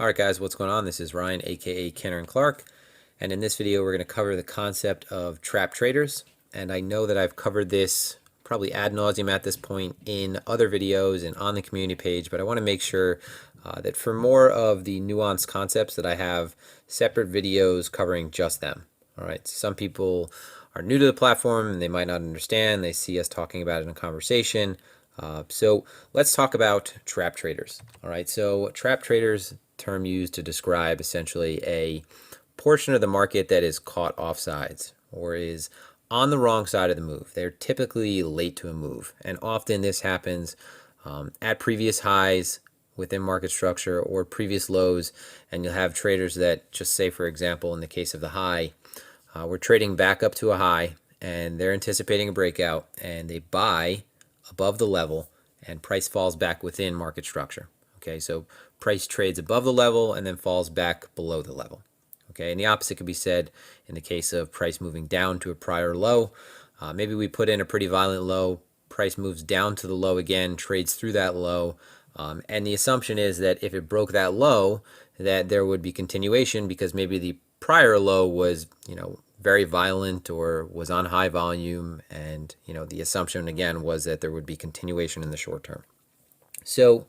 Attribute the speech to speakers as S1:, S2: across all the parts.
S1: Alright guys, what's going on? This is Ryan, aka Kenner and Clark, and in this video we're going to cover the concept of trap traders. And I know that I've covered this probably ad nauseum at this point in other videos and on the community page, but I want to make sure that for more of the nuanced concepts that I have separate videos covering just them. Alright, some people are new to the platform and they might not understand. They see us talking about it in a conversation. So let's talk about trap traders. All right, so trap traders, term used to describe essentially a portion of the market that is caught offsides or is on the wrong side of the move. They're typically late to a move, and often this happens at previous highs within market structure or previous lows, and you'll have traders that just say, for example, in the case of the high, we're trading back up to a high and they're anticipating a breakout and they buy above the level and price falls back within market structure. Okay, so price trades above the level and then falls back below the level. Okay, and the opposite could be said in the case of price moving down to a prior low. Maybe we put in a pretty violent low, price moves down to the low again, trades through that low, and the assumption is that if it broke that low, that there would be continuation because maybe the prior low was, very violent or was on high volume, and the assumption again was that there would be continuation in the short term. So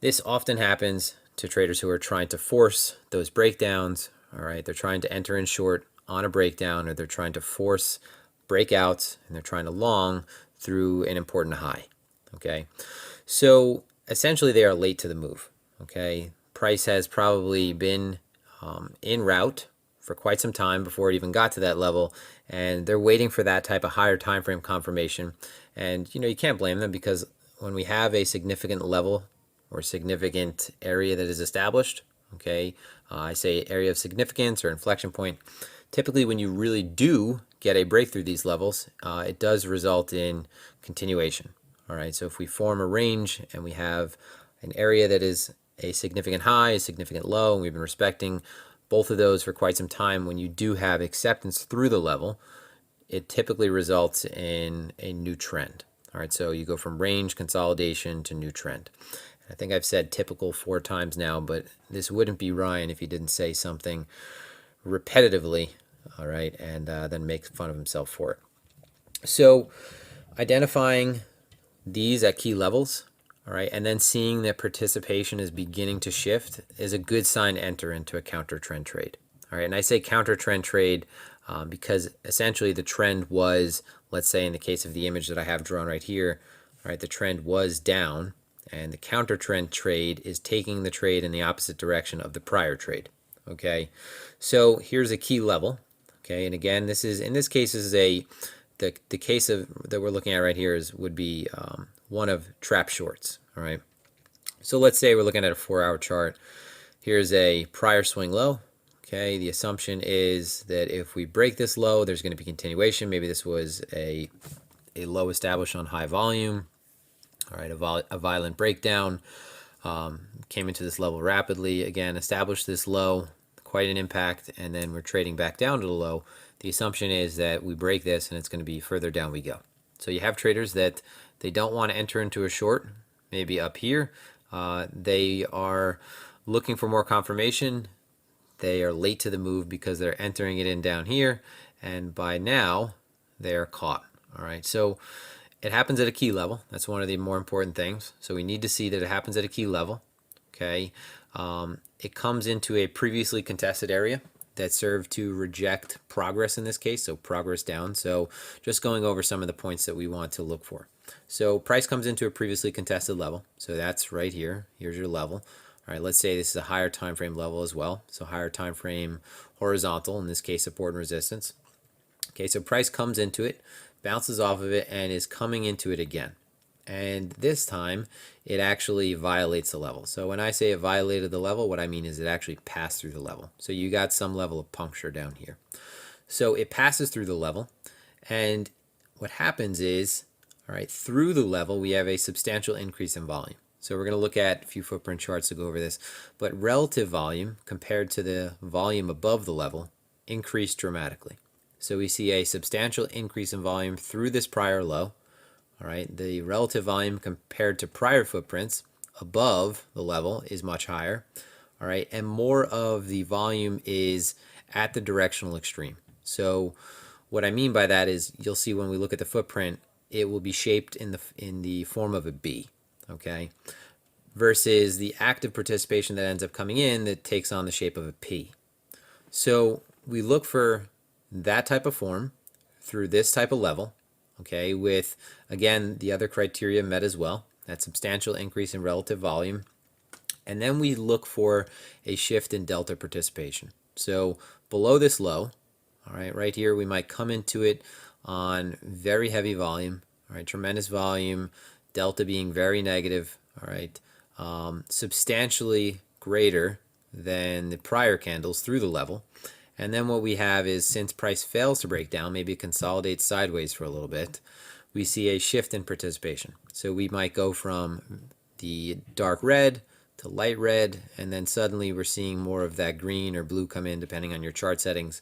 S1: this often happens to traders who are trying to force those breakdowns. All right, they're trying to enter in short on a breakdown, or they're trying to force breakouts and they're trying to long through an important high. Okay, so essentially they are late to the move. Okay, price has probably been en route for quite some time before it even got to that level, and they're waiting for that type of higher time frame confirmation. And you can't blame them, because when we have a significant level or significant area that is established, okay, I say area of significance or inflection point, typically when you really do get a break through these levels, it does result in continuation. All right, so if we form a range and we have an area that is a significant high, a significant low, and we've been respecting both of those for quite some time, when you do have acceptance through the level, it typically results in a new trend. All right, so you go from range consolidation to new trend. I think I've said typical 4 times now, but this wouldn't be Ryan if he didn't say something repetitively, all right, and then make fun of himself for it. So identifying these at key levels, all right, and then seeing that participation is beginning to shift is a good sign to enter into a counter trend trade. All right, and I say counter trend trade because essentially the trend was, let's say in the case of the image that I have drawn right here, all right, the trend was down, and the counter trend trade is taking the trade in the opposite direction of the prior trade. Okay, so here's a key level. Okay, and again, this is, in this case, this is the case of that we're looking at right here would be one of trap shorts. All right, so let's say we're looking at a 4-hour chart. Here's a prior swing low. Okay, the assumption is that if we break this low, there's going to be continuation. Maybe this was a low established on high volume. All right, a violent breakdown, came into this level rapidly, again established this low, quite an impact, and then we're trading back down to the low. The assumption is that we break this and it's going to be further down we go. So you have traders that they don't want to enter into a short, maybe up here. They are looking for more confirmation. They are late to the move because they're entering it in down here, and by now they are caught. All right, so it happens at a key level. That's one of the more important things. So we need to see that it happens at a key level. Okay, it comes into a previously contested area that served to reject progress in this case, so progress down. So just going over some of the points that we want to look for. So price comes into a previously contested level. So that's right here. Here's your level. All right, let's say this is a higher time frame level as well. So higher time frame horizontal, in this case support and resistance. Okay, so price comes into it, bounces off of it, and is coming into it again. And this time it actually violates the level. So when I say it violated the level, what I mean is it actually passed through the level. So you got some level of puncture down here. So it passes through the level, and what happens is, all right, through the level we have a substantial increase in volume. So we're going to look at a few footprint charts to go over this, but relative volume compared to the volume above the level increased dramatically. So we see a substantial increase in volume through this prior low. All right, the relative volume compared to prior footprints above the level is much higher. all right, and more of the volume is at the directional extreme. So what I mean by that is you'll see when we look at the footprint, it will be shaped in the form of a B, okay, versus the active participation that ends up coming in that takes on the shape of a P. So we look for that type of form through this type of level, okay, with, again, the other criteria met as well, that substantial increase in relative volume. And then we look for a shift in delta participation. So below this low, all right, right here, we might come into it on very heavy volume, all right, tremendous volume, delta being very negative, all right, substantially greater than the prior candles through the level. And then what we have is, since price fails to break down, maybe it consolidates sideways for a little bit, we see a shift in participation. So we might go from the dark red to light red, and then suddenly we're seeing more of that green or blue come in depending on your chart settings,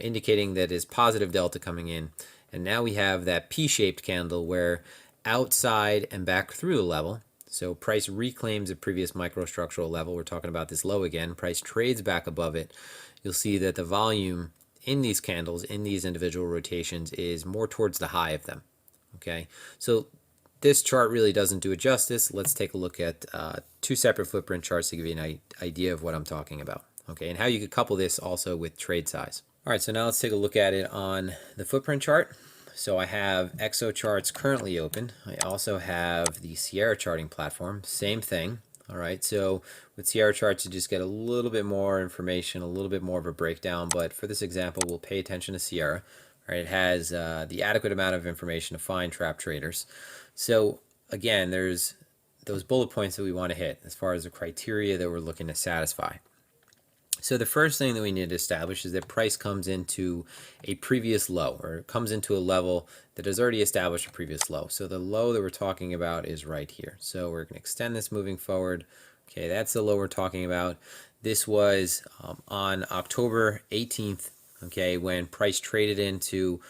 S1: indicating that is positive delta coming in. And now we have that P-shaped candle where outside and back through the level, so price reclaims a previous microstructural level. We're talking about this low again. Price trades back above it. You'll see that the volume in these candles, in these individual rotations, is more towards the high of them. Okay, so this chart really doesn't do it justice. Let's take a look at two separate footprint charts to give you an idea of what I'm talking about. Okay, and how you could couple this also with trade size. All right, so now let's take a look at it on the footprint chart. So I have EXO charts currently open. I also have the Sierra charting platform, same thing. All right, so with Sierra charts, you just get a little bit more information, a little bit more of a breakdown, but for this example, we'll pay attention to Sierra. All right, it has the adequate amount of information to find trap traders. So again, there's those bullet points that we want to hit as far as the criteria that we're looking to satisfy. So the first thing that we need to establish is that price comes into a previous low, or comes into a level that has already established a previous low. So the low that we're talking about is right here. So we're going to extend this moving forward. Okay, that's the low we're talking about. This was on October 18th, okay, when price traded into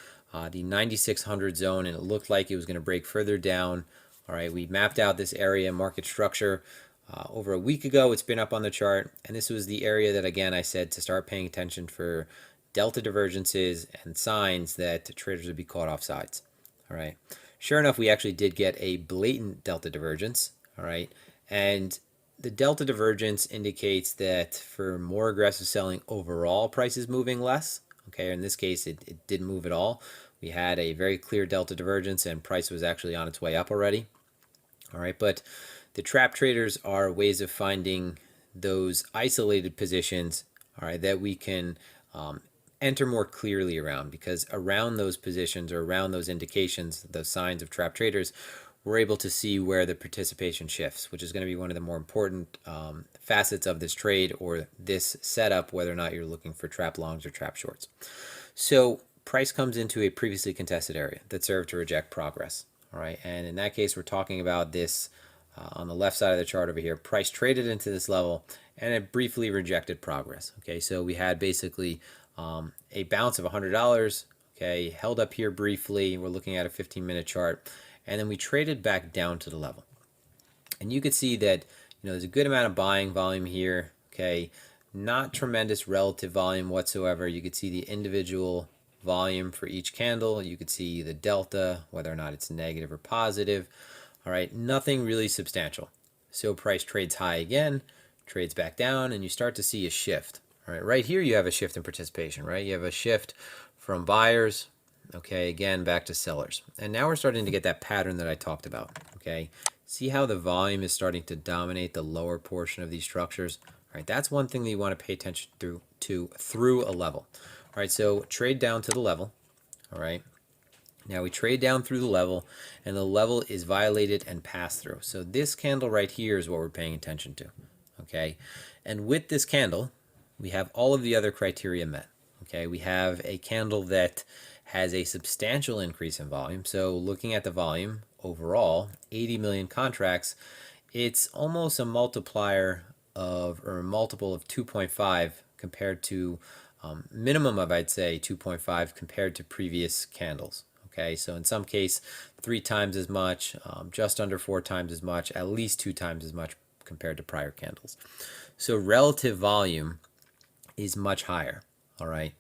S1: the 9600 zone, and it looked like it was going to break further down. All right, we mapped out this area market structure. Over a week ago, it's been up on the chart, and this was the area that, again, I said to start paying attention for delta divergences and signs that traders would be caught off sides. All right. Sure enough, we actually did get a blatant delta divergence. All right. And the delta divergence indicates that for more aggressive selling overall, price is moving less. Okay. In this case, it didn't move at all. We had a very clear delta divergence, and price was actually on its way up already. All right. But the trap traders are ways of finding those isolated positions, all right, that we can enter more clearly around, because around those positions or around those indications, those signs of trap traders, we're able to see where the participation shifts, which is going to be one of the more important facets of this trade or this setup, whether or not you're looking for trap longs or trap shorts. So price comes into a previously contested area that served to reject progress. All right, and in that case, we're talking about this on the left side of the chart over here. Price traded into this level, and it briefly rejected progress. Okay, so we had basically a bounce of $100. Okay, held up here briefly. We're looking at a 15-minute chart, and then we traded back down to the level. And you could see that there's a good amount of buying volume here. Okay, not tremendous relative volume whatsoever. You could see the individual volume for each candle. You could see the delta, whether or not it's negative or positive. All right, nothing really substantial. So price trades high again, trades back down, and you start to see a shift. All right, right here you have a shift in participation, right? You have a shift from buyers, okay, again, back to sellers. And now we're starting to get that pattern that I talked about, okay? See how the volume is starting to dominate the lower portion of these structures? All right, that's one thing that you want to pay attention to through a level. All right, so trade down to the level, all right? Now we trade down through the level, and the level is violated and passed through. So this candle right here is what we're paying attention to, okay? And with this candle, we have all of the other criteria met, okay? We have a candle that has a substantial increase in volume. So looking at the volume overall, 80 million contracts, it's almost a multiplier of, or a multiple of 2.5 compared to minimum of, I'd say, 2.5 compared to previous candles. Okay, so in some case, 3 times as much, just under 4 times as much, at least 2 times as much compared to prior candles. So relative volume is much higher, all right?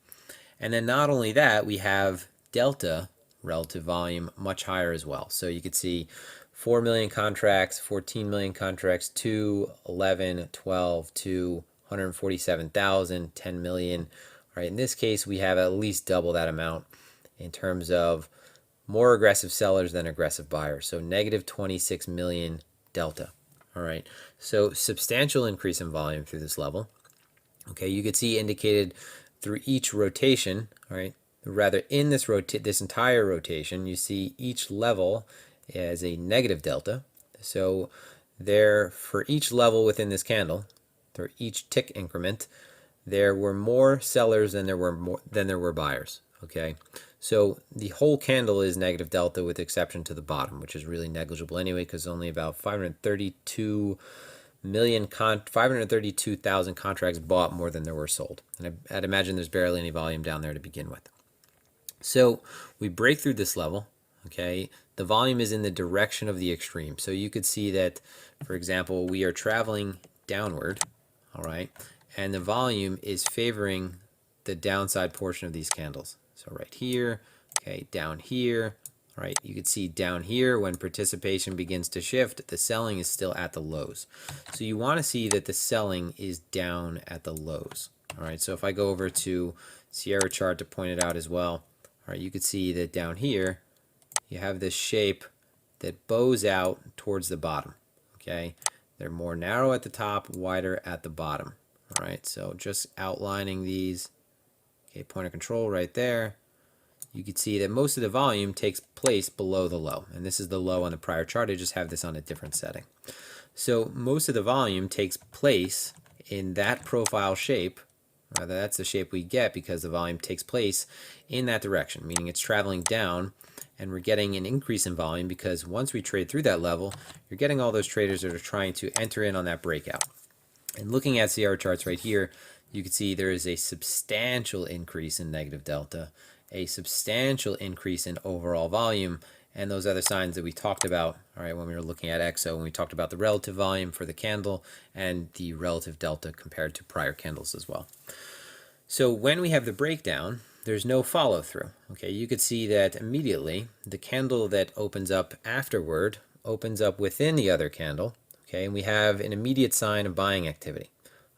S1: And then not only that, we have delta relative volume much higher as well. So you could see 4 million contracts, 14 million contracts, 2, 11, 12, 2, 147,000, 10 million. All right, in this case, we have at least double that amount in terms of more aggressive sellers than aggressive buyers. So negative 26 million delta. All right, so substantial increase in volume through this level. Okay, you could see indicated through each rotation, all right, rather in this this entire rotation, you see each level as a negative delta. So there, for each level within this candle, for each tick increment, there were more sellers than there were buyers. Okay, so the whole candle is negative delta with exception to the bottom, which is really negligible anyway, because only about 532,000 contracts bought more than there were sold. And I'd imagine there's barely any volume down there to begin with. So we break through this level, okay? The volume is in the direction of the extreme. So you could see that, for example, we are traveling downward, all right? And the volume is favoring the downside portion of these candles. So right here, okay, down here, right? You can see down here when participation begins to shift, the selling is still at the lows. So you want to see that the selling is down at the lows. All right, so if I go over to Sierra chart to point it out as well, all right, you can see that down here you have this shape that bows out towards the bottom. Okay, they're more narrow at the top, wider at the bottom. All right, so just outlining these. Okay, point of control right there. You can see that most of the volume takes place below the low. And this is the low on the prior chart. I just have this on a different setting. So most of the volume takes place in that profile shape. Rather, that's the shape we get because the volume takes place in that direction, meaning it's traveling down, and we're getting an increase in volume because once we trade through that level, you're getting all those traders that are trying to enter in on that breakout. And looking at Sierra charts right here, you can see there is a substantial increase in negative delta, a substantial increase in overall volume, and those other signs that we talked about, all right, when we were looking at XO, when we talked about the relative volume for the candle and the relative delta compared to prior candles as well. So when we have the breakdown, there's no follow through. Okay, you could see that immediately the candle that opens up afterward opens up within the other candle. Okay, and we have an immediate sign of buying activity.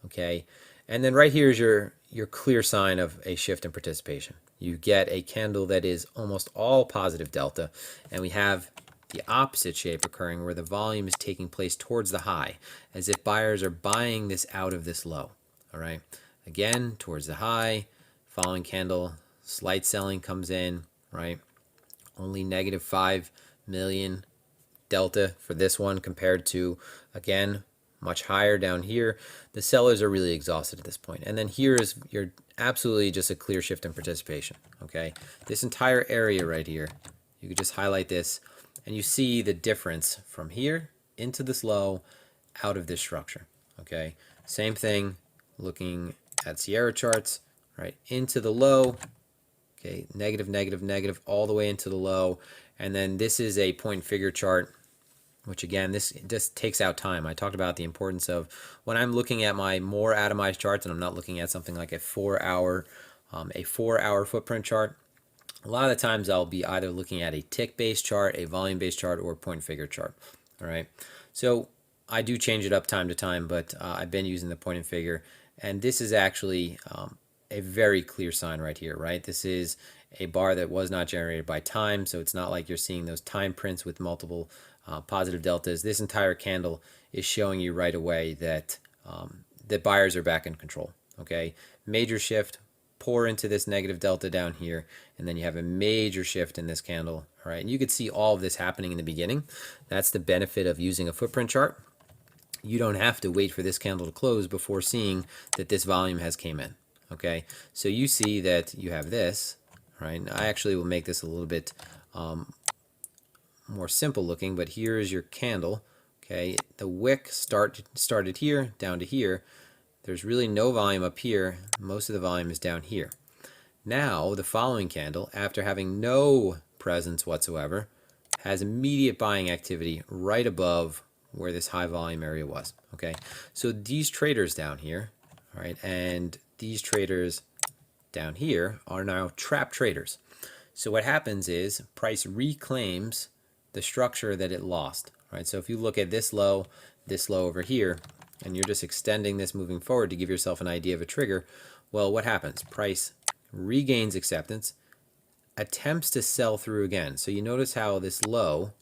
S1: Okay, and then right here is your clear sign of a shift in participation. You get a candle that is almost all positive delta, and we have the opposite shape occurring where the volume is taking place towards the high, as if buyers are buying this out of this low. All right, again towards the high, following candle, slight selling comes in, right? Only negative 5 million delta for this one compared to, again, much higher down here. The sellers are really exhausted at this point. And then here is your absolutely just a clear shift in participation. Okay, this entire area right here, you could just highlight this and you see the difference from here into this low out of this structure. Okay, same thing looking at Sierra charts, right, into the low. Okay, negative, negative, negative, all the way into the low. And then this is a point figure chart, which again, this just takes out time. I talked about the importance of when I'm looking at my more atomized charts and I'm not looking at something like a 4-hour footprint chart. A lot of the times I'll be either looking at a tick-based chart, a volume-based chart, or a point figure chart. All right, so I do change it up time to time, but I've been using the point and figure, and this is actually a very clear sign right here, right? This is a bar that was not generated by time, so it's not like you're seeing those time prints with multiple positive deltas. This entire candle is showing you right away that that buyers are back in control. Okay, major shift, pour into this negative delta down here, and then you have a major shift in this candle. All right, and you could see all of this happening in the beginning. That's the benefit of using a footprint chart. You don't have to wait for this candle to close before seeing that this volume has came in. Okay, so you see that you have this, right? I actually will make this a little bit more simple looking, but here is your candle. Okay, the wick started here down to here. There's really no volume up here. Most of the volume is down here. Now the following candle, after having no presence whatsoever, has immediate buying activity right above where this high volume area was. Okay, so these traders down here, all right, and these traders down here are now trap traders. So what happens is price reclaims the structure that it lost. Right? So if you look at this low over here, and you're just extending this moving forward to give yourself an idea of a trigger, well, what happens? Price regains acceptance, attempts to sell through again. So you notice how this low,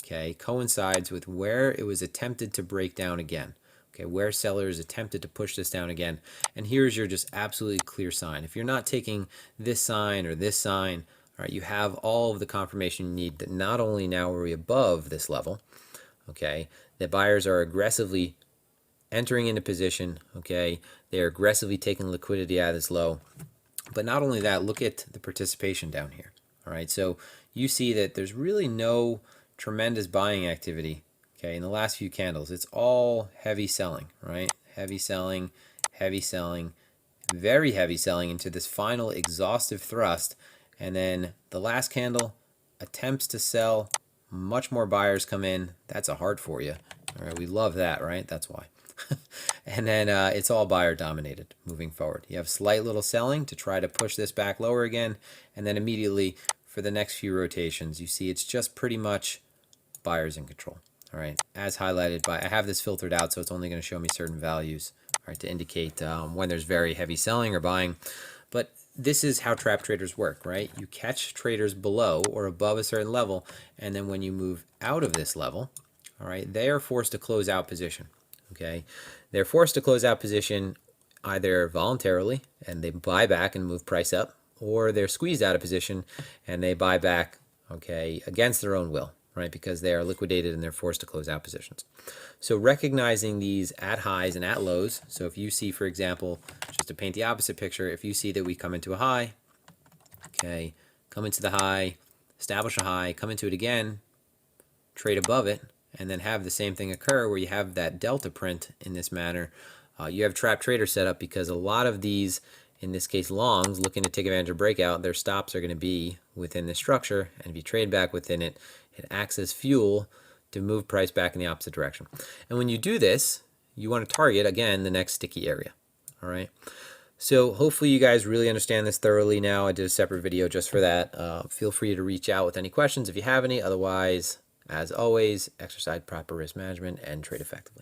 S1: okay, coincides with where it was attempted to break down again. Okay, where sellers attempted to push this down again. And here's your just absolutely clear sign. If you're not taking this sign or this sign, all right, you have all of the confirmation you need that not only now are we above this level, okay, that buyers are aggressively entering into position, okay, they're aggressively taking liquidity out of this low, but not only that, look at the participation down here, all right, so you see that there's really no tremendous buying activity, okay, in the last few candles. It's all heavy selling, right, heavy selling, very heavy selling into this final exhaustive thrust. And then the last candle, attempts to sell, much more buyers come in. That's a heart for you. All right, we love that, right? That's why. And then it's all buyer dominated moving forward. You have slight little selling to try to push this back lower again. And then immediately for the next few rotations, you see it's just pretty much buyers in control. All right, as highlighted by, I have this filtered out, so it's only going to show me certain values, all right, to indicate when there's very heavy selling or buying. But this is how trap traders work, right? You catch traders below or above a certain level, and then when you move out of this level, all right, they are forced to close out position, okay? They're forced to close out position either voluntarily, and they buy back and move price up, or they're squeezed out of position, and they buy back, okay, against their own will, right? Because they are liquidated and they're forced to close out positions. So recognizing these at highs and at lows, so if you see, for example, just to paint the opposite picture, if you see that we come into a high, okay, come into the high, establish a high, come into it again, trade above it, and then have the same thing occur where you have that delta print in this manner, you have trap trader set up, because a lot of these, in this case longs, looking to take advantage of breakout, their stops are going to be within this structure, and if you trade back within it, it acts as fuel to move price back in the opposite direction. And when you do this, you want to target, again, the next sticky area. All right. So hopefully you guys really understand this thoroughly now. I did a separate video just for that. Feel free to reach out with any questions if you have any. Otherwise, as always, exercise proper risk management and trade effectively.